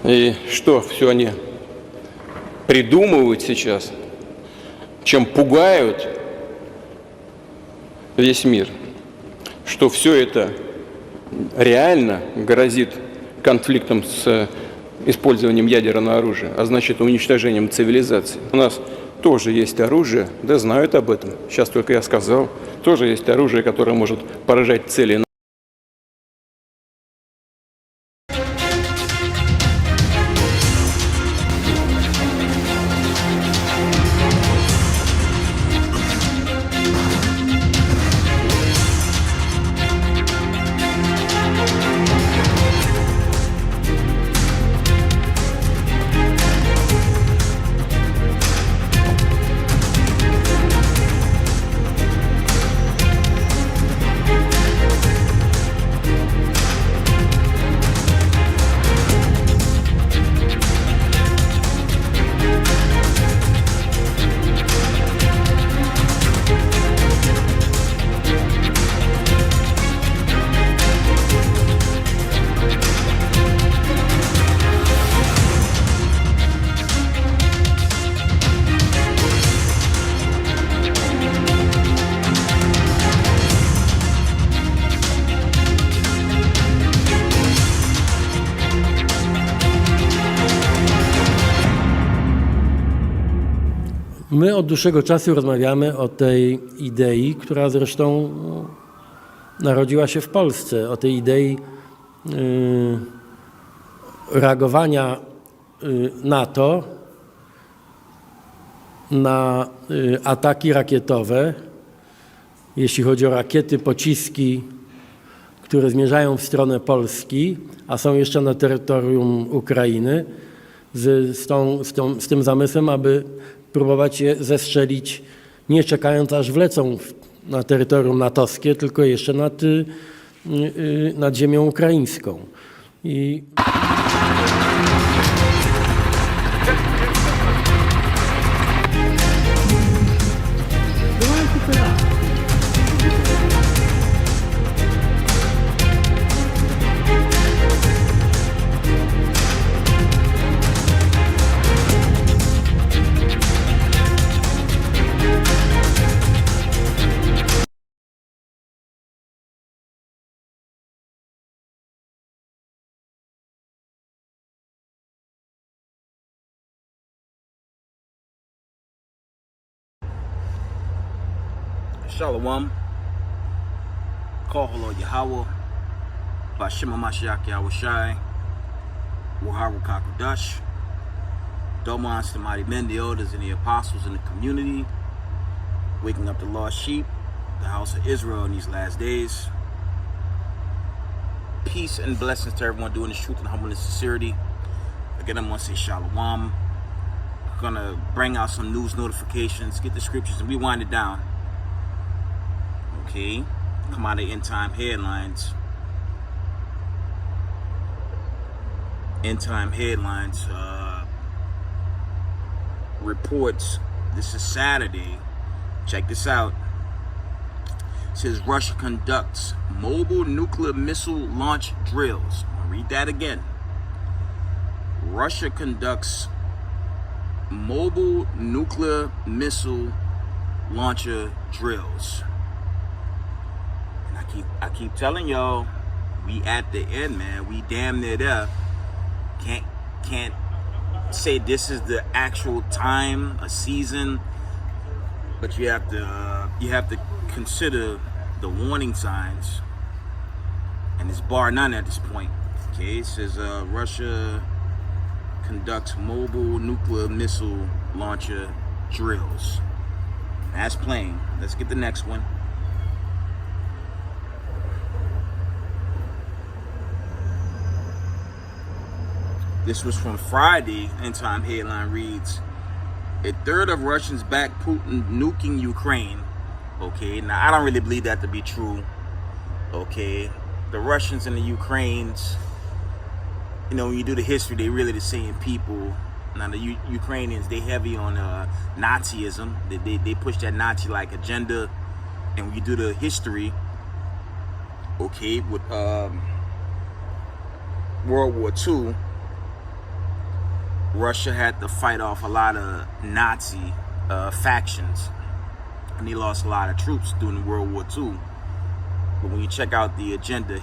И что все они придумывают сейчас, чем пугают весь мир, что все это реально грозит конфликтом с использованием ядерного оружия, а значит уничтожением цивилизации. У нас тоже есть оружие, да знают об этом, сейчас только я сказал, тоже есть оружие, которое может поражать цели. My od dłuższego czasu rozmawiamy o tej idei, która zresztą narodziła się w Polsce, o tej idei reagowania NATO na ataki rakietowe, jeśli chodzi o rakiety, pociski, które zmierzają w stronę Polski, a są jeszcze na terytorium Ukrainy, z tym zamysłem, aby próbować je zestrzelić, nie czekając aż wlecą na terytorium natowskie, tylko jeszcze nad ziemią ukraińską. Shalom, Koholo Yahweh, Bashima Mashiach Yahushai, Waharu Kakudash, Domans, the mighty men, the elders, and the apostles in the community, waking up the lost sheep, the house of Israel in these last days. Peace and blessings to everyone doing this truth and humbleness and sincerity. Again, I'm going to say Shalom. I'm going to bring out some news notifications, get the scriptures, and we wind it down. Okay, come out of end time headlines. End time headlines reports. This is Saturday. Check this out. It says Russia conducts mobile nuclear missile launch drills. I'll read that again. Russia conducts mobile nuclear missile launcher drills. I keep telling y'all, we at the end, man. We damn near there. Can't say this is the actual time, a season, but you have to consider the warning signs, and it's bar none at this point. Okay, it says Russia conducts mobile nuclear missile launcher drills. That's plain. Let's get the next one. This was from Friday. End time headline reads, a third of Russians back Putin nuking Ukraine. Okay, now I don't really believe that to be true. Okay, the Russians and the Ukrainians, you know, when you do the history, they really the same people. Now the Ukrainians, they heavy on Nazism. They push that Nazi-like agenda. And when you do the history, okay, with World War II, Russia had to fight off a lot of Nazi factions, and they lost a lot of troops during World War II. But when you check out the agenda,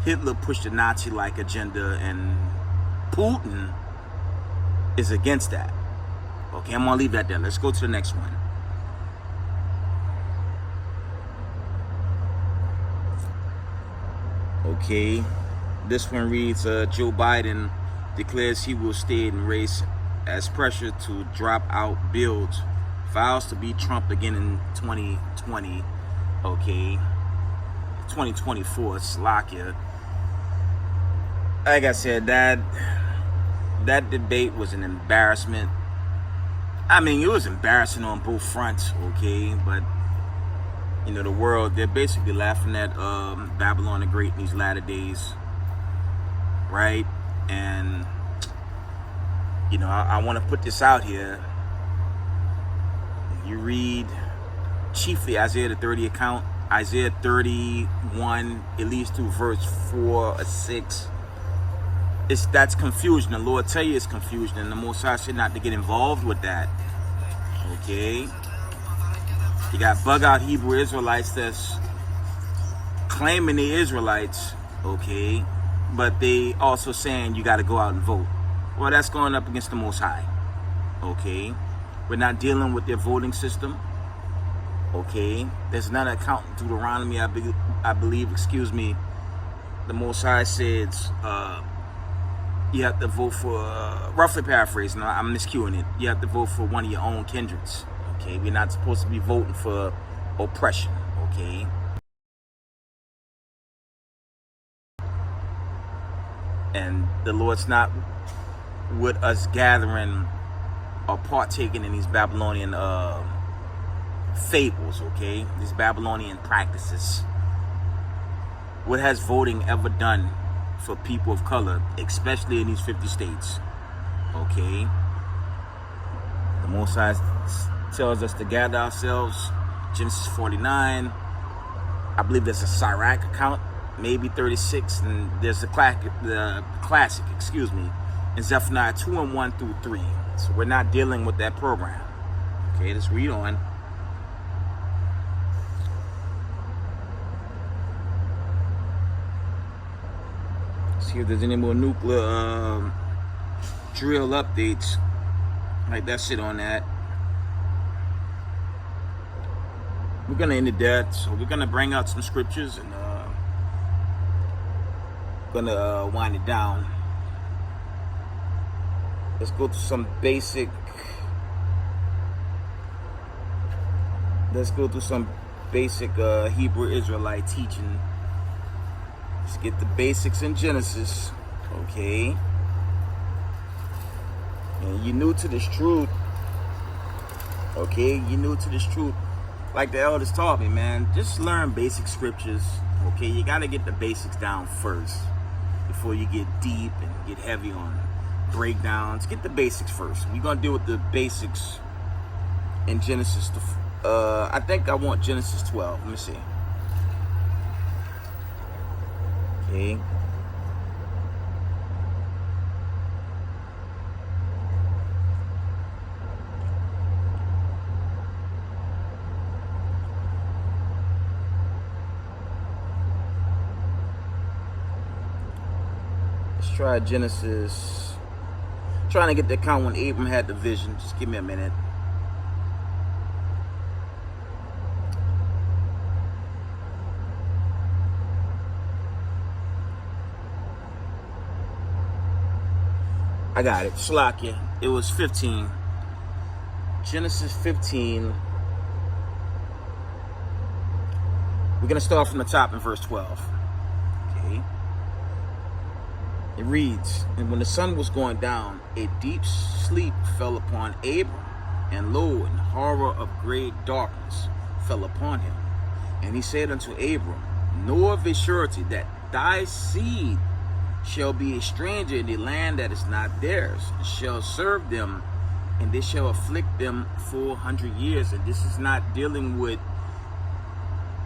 Hitler pushed a Nazi-like agenda, and Putin is against that. Okay, I'm gonna leave that there. Let's go to the next one. Okay, this one reads, Joe Biden declares he will stay in race as pressure to drop out builds, vows to beat Trump again in 2020. Okay, 2024, Slovakia. Like I said, that debate was an embarrassment. I mean, it was embarrassing on both fronts, okay? But, you know, the world, they're basically laughing at Babylon the Great in these latter days, right? And, you know, I want to put this out here. You read chiefly Isaiah the 30 account, Isaiah 31, at least to verse 4 or 6. That's confusion. The Lord tell you it's confusion, and the Most High said not to get involved with that. Okay? You got bug-out Hebrew Israelites that's claiming they Israelites, okay? But they also saying you got to go out and vote. Well, that's going up against the Most High, okay? We're not dealing with their voting system, okay? There's another account in Deuteronomy, I believe, excuse me. The Most High says, you have to vote for, roughly paraphrasing, I'm miscuing it. You have to vote for one of your own kindreds, okay? We're not supposed to be voting for oppression, okay? And the Lord's not with us gathering or partaking in these Babylonian fables, okay? These Babylonian practices. What has voting ever done for people of color, especially in these 50 states? Okay? The Most High tells us to gather ourselves. Genesis 49. I believe there's a Sirach account, maybe 36, and there's the classic, excuse me, in Zephaniah 2 and 1 through 3. So we're not dealing with that program. Okay, let's read on. See if there's any more nuclear drill updates. Like that shit on that. We're gonna end it there. So we're gonna bring out some scriptures and gonna wind it down. Let's go to some basic. Let's go to some basic Hebrew Israelite teaching. Let's get the basics in Genesis, okay? And you're new to this truth, okay? You're new to this truth. Like the elders taught me, man, just learn basic scriptures, okay? You got to get the basics down first before you get deep and get heavy on breakdowns. Get the basics first. We're going to deal with the basics in Genesis. I think I want Genesis 12. Let me see. Okay. Let's try Genesis. Trying to get the account when Abram had the vision. Just give me a minute. I got it. Slovakia. It was 15. Genesis 15. We're going to start from the top in verse 12. Okay. It reads, and when the sun was going down, a deep sleep fell upon Abram, and lo, an horror of great darkness fell upon him. And he said unto Abram, know of a surety that thy seed shall be a stranger in the land that is not theirs, and shall serve them, and they shall afflict them 400 years. And this is not dealing with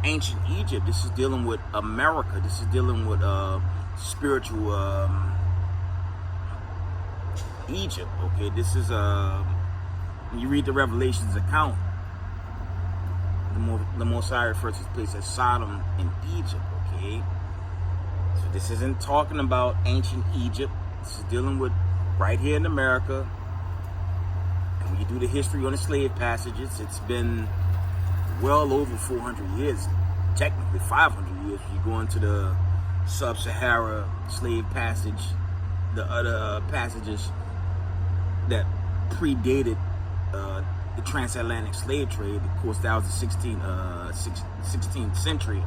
ancient Egypt. This is dealing with America. This is dealing with spiritual Egypt. Okay, this is when you read the Revelations account, the Most High refers to this place as Sodom in Egypt. Okay, so this isn't talking about ancient Egypt. This is dealing with right here in America. And when you do the history on the slave passages, it's been well over 400 years, technically 500 years. If you go into the sub-Sahara slave passage, the other passages that predated the transatlantic slave trade. Of course, that was the 16th century,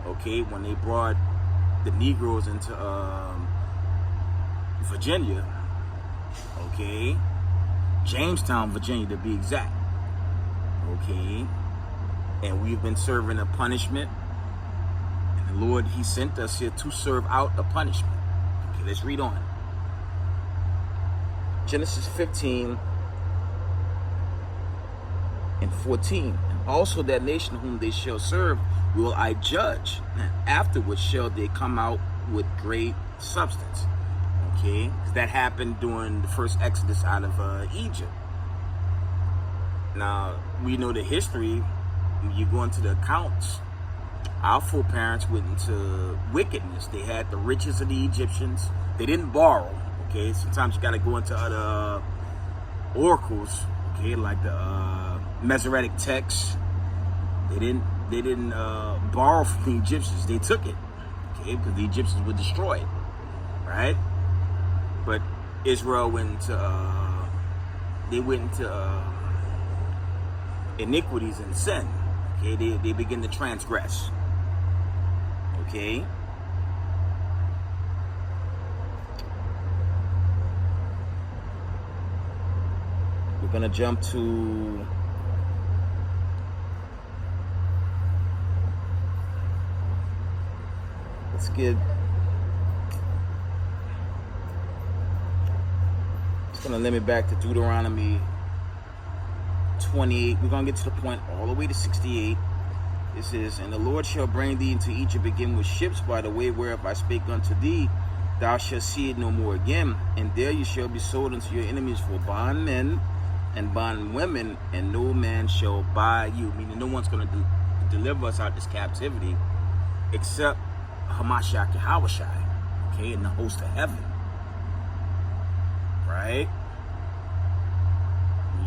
okay, when they brought the Negroes into Virginia, okay, Jamestown, Virginia to be exact, okay, and we've been serving a punishment, and the Lord, He sent us here to serve out a punishment. Okay, let's read on. Genesis 15 and 14. And also that nation whom they shall serve will I judge, and afterwards shall they come out with great substance. Okay, because that happened during the first exodus out of Egypt. Now, we know the history. When you go into the accounts, our foreparents went into wickedness. They had the riches of the Egyptians. They didn't borrow. Okay, sometimes you got to go into other oracles. Okay, like the Masoretic texts. They didn't borrow from the Egyptians. They took it. Okay, because the Egyptians were destroyed, right? But Israel went into iniquities and sin. Okay, they begin to transgress. Okay. We're gonna jump to it's gonna limit back to Deuteronomy 28. We're gonna get to the point all the way to 68. It says, and the Lord shall bring thee into Egypt again with ships by the way whereof I spake unto thee. Thou shalt see it no more again, and there you shall be sold unto your enemies for bondmen and bondwomen, and no man shall buy you. Meaning no one's going to deliver us out of this captivity except Hamashiach Yahawashai, okay, in the host of heaven. Right?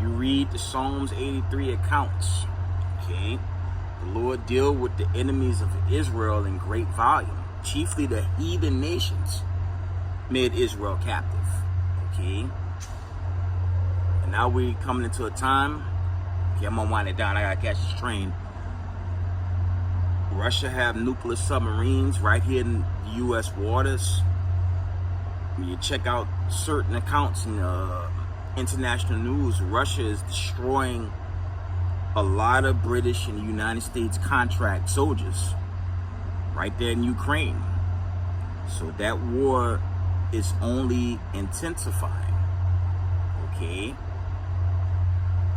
You read the Psalms 83 accounts, okay? The Lord deal with the enemies of Israel in great volume. Chiefly the heathen nations made Israel captive, okay? And now we're coming into a time, okay, I'm gonna wind it down, I gotta catch this train. Russia have nuclear submarines right here in the U.S. waters. When you check out certain accounts in international news, Russia is destroying a lot of British and United States contract soldiers right there in Ukraine. So that war is only intensifying. Okay.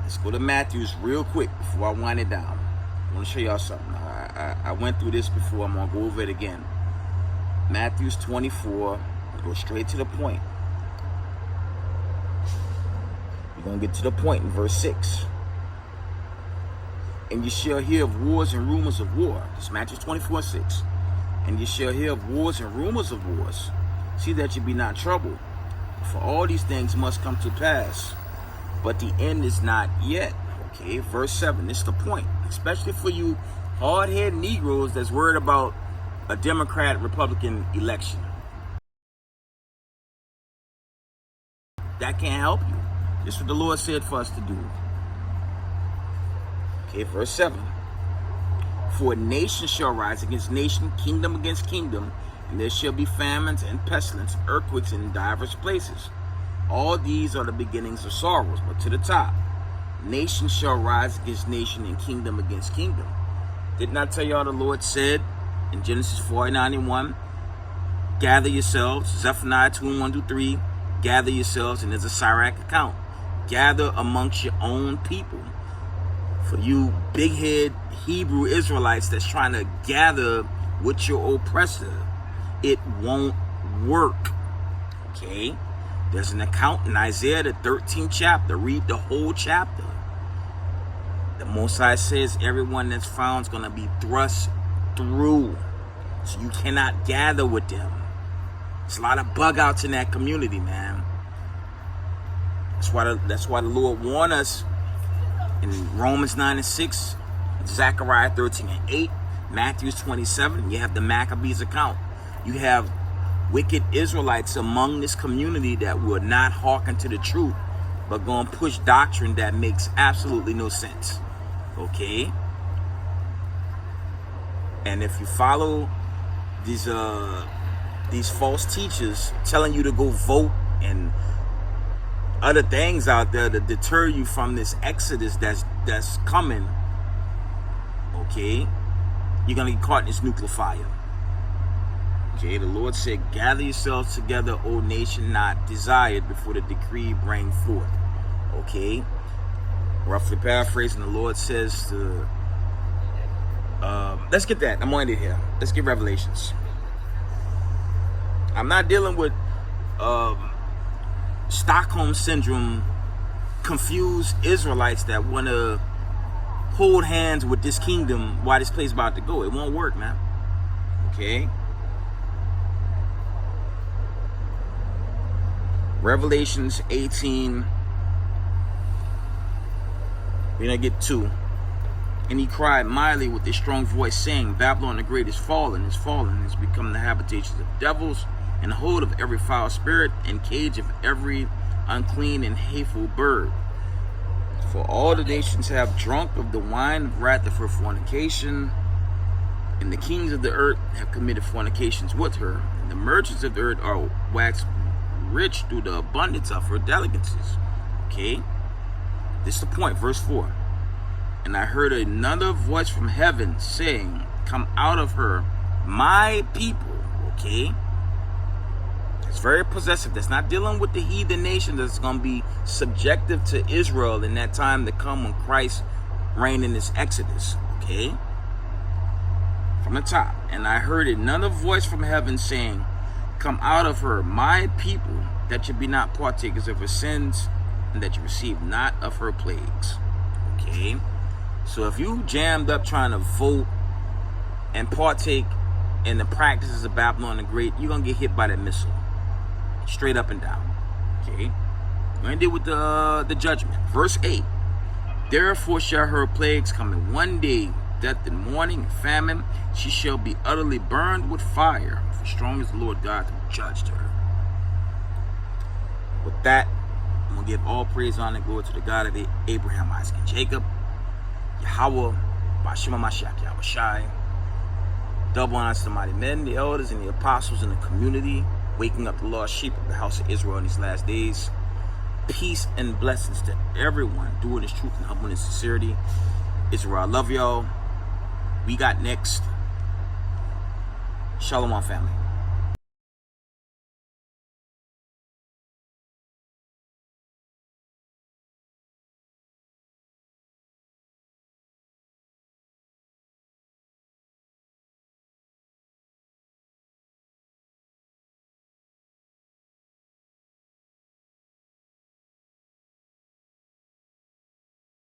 Let's go to Matthew's real quick before I wind it down. I want to show y'all something. I went through this before. I'm going to go over it again. Matthew's 24. Go straight to the point. We're going to get to the point in verse 6. And you shall hear of wars and rumors of war. This Matthew 24:6. And you shall hear of wars and rumors of wars. See that you be not troubled. For all these things must come to pass, but the end is not yet. Okay, verse 7. This is the point. Especially for you hard-headed Negroes that's worried about a Democrat-Republican election. That can't help you. This is what the Lord said for us to do. Okay, verse 7. For nation shall rise against nation, kingdom against kingdom, and there shall be famines and pestilence, earthquakes in divers places. All these are the beginnings of sorrows. But to the top, nation shall rise against nation, and kingdom against kingdom. Didn't I tell y'all the Lord said in Genesis 49:1, gather yourselves, Zephaniah 2:1-3, gather yourselves, and there's a Sirach account. Gather amongst your own people. For you big head Hebrew Israelites that's trying to gather with your oppressor, it won't work. Okay? There's an account in Isaiah, the 13th chapter. Read the whole chapter. The Most High says everyone that's found is going to be thrust through. So you cannot gather with them. There's a lot of bug outs in that community, man. That's why the Lord warned us in Romans 9:6, Zechariah 13:8, Matthew 27. You have the Maccabees account. You have wicked Israelites among this community that will not hearken to the truth, but going to push doctrine that makes absolutely no sense. Okay? And if you follow these false teachers telling you to go vote and other things out there to deter you from this exodus that's coming, okay, you're gonna get caught in this nuclear fire. Okay, the Lord said, gather yourselves together, O nation not desired, before the decree bring forth. Okay, roughly paraphrasing, the Lord says to let's get that. I'm on it here. Let's get Revelations. I'm not dealing with Stockholm syndrome, confused Israelites that want to hold hands with this kingdom while this place about to go. It won't work, man. Okay. Revelations 18. We're gonna get 2. And he cried mightily with a strong voice, saying, Babylon the Great is fallen, has become the habitations of devils, and the hold of every foul spirit, and cage of every unclean and hateful bird. For all the nations have drunk of the wine of wrath of her fornication, and the kings of the earth have committed fornications with her, and the merchants of the earth are waxed rich through the abundance of her delicacies. Okay, this is the point, verse 4. And I heard another voice from heaven saying, come out of her, my people. Okay, it's very possessive. That's not dealing with the heathen nation that's going to be subjective to Israel in that time to come when Christ reigned in this exodus. Okay, from the top. And I heard another voice from heaven saying, come out of her, my people, that you be not partakers of her sins, and that you receive not of her plagues. Okay, so if you jammed up trying to vote and partake in the practices of Babylon the Great, you're going to get hit by that missile. Straight up and down. Okay, we're going to deal with the judgment. Verse 8. Therefore shall her plagues come in one day, death and mourning and famine. She shall be utterly burned with fire. For strong is the Lord God who judged her. With that, I'm going to give all praise, honor, and glory to the God of Abraham, Isaac, and Jacob. Yahweh, Bashima Mashiach, Yahweh Shai. Double honor to the mighty men, the elders, and the apostles in the community, waking up the lost sheep of the house of Israel in these last days. Peace and blessings to everyone doing this truth and humbleness and sincerity. Israel, I love y'all. We got next. Shalom, family.